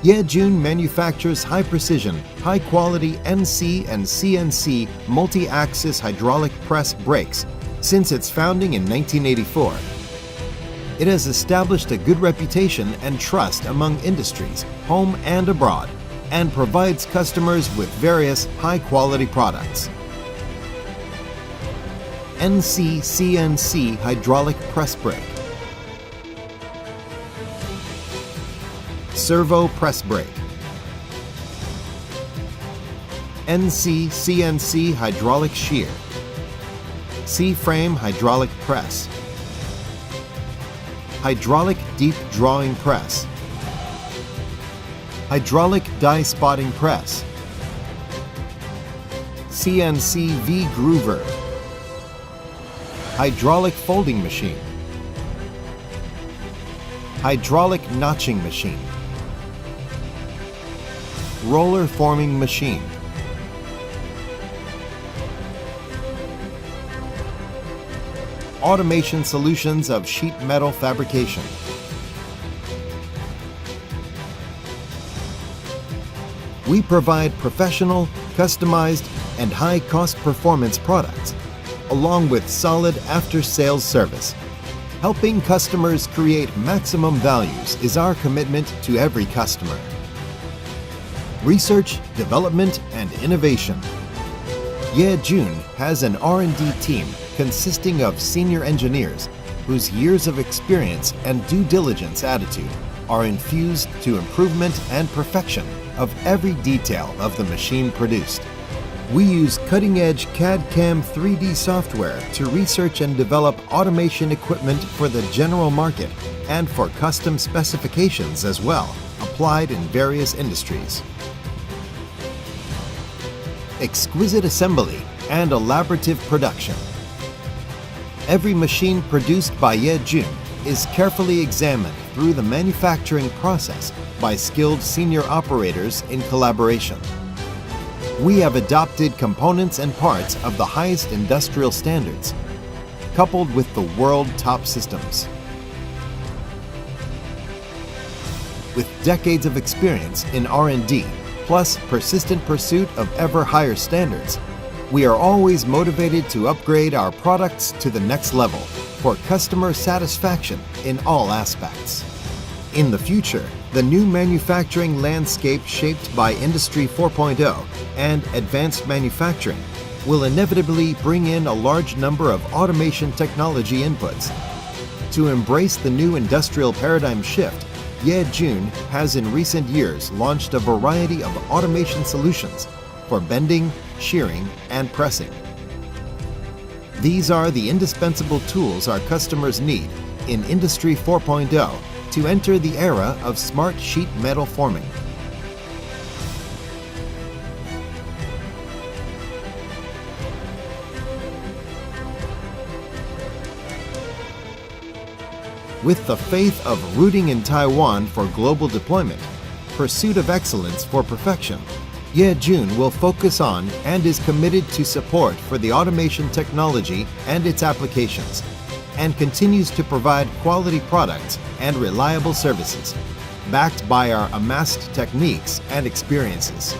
YEH CHIUN manufactures high-precision, high-quality NC and CNC multi-axis hydraulic press brakes since its founding in 1984. It has established a good reputation and trust among industries, home and abroad, and provides customers with various high-quality products. NC CNC hydraulic press brake, servo press brake, NC CNC hydraulic shear, C-frame hydraulic press, hydraulic deep drawing press, hydraulic die spotting press, CNC V-groover, hydraulic folding machine, hydraulic notching machine, roller forming machine, automation solutions of sheet metal fabrication, we provide professional, customized, and high-cost performance products, along with solid after-sales service. Helping customers create maximum values is our commitment to every customer. Research, development, and innovation. YEH CHIUN has an R&D team consisting of senior engineers whose years of experience and due diligence attitude are infused to improvement and perfection of every detail of the machine produced. We use cutting-edge CAD/CAM 3D software to research and develop automation equipment for the general market and for custom specifications as well, applied in various industries. Exquisite assembly and elaborative production. Every machine produced by YEH CHIUN is carefully examined through the manufacturing process by skilled senior operators in collaboration. We have adopted components and parts of the highest industrial standards, coupled with the world top systems. With decades of experience in R&D, plus persistent pursuit of ever higher standards, we are always motivated to upgrade our products to the next level for customer satisfaction in all aspects. In the future, the new manufacturing landscape shaped by Industry 4.0 and advanced manufacturing will inevitably bring in a large number of automation technology inputs. To embrace the new industrial paradigm shift, YEH CHIUN has in recent years launched a variety of automation solutions for bending, shearing, and pressing. These are the indispensable tools our customers need in Industry 4.0 to enter the era of smart sheet metal forming. With the faith of rooting in Taiwan for global deployment, pursuit of excellence for perfection, YEH CHIUN will focus on and is committed to support for the automation technology and its applications, and continues to provide quality products and reliable services, backed by our amassed techniques and experiences.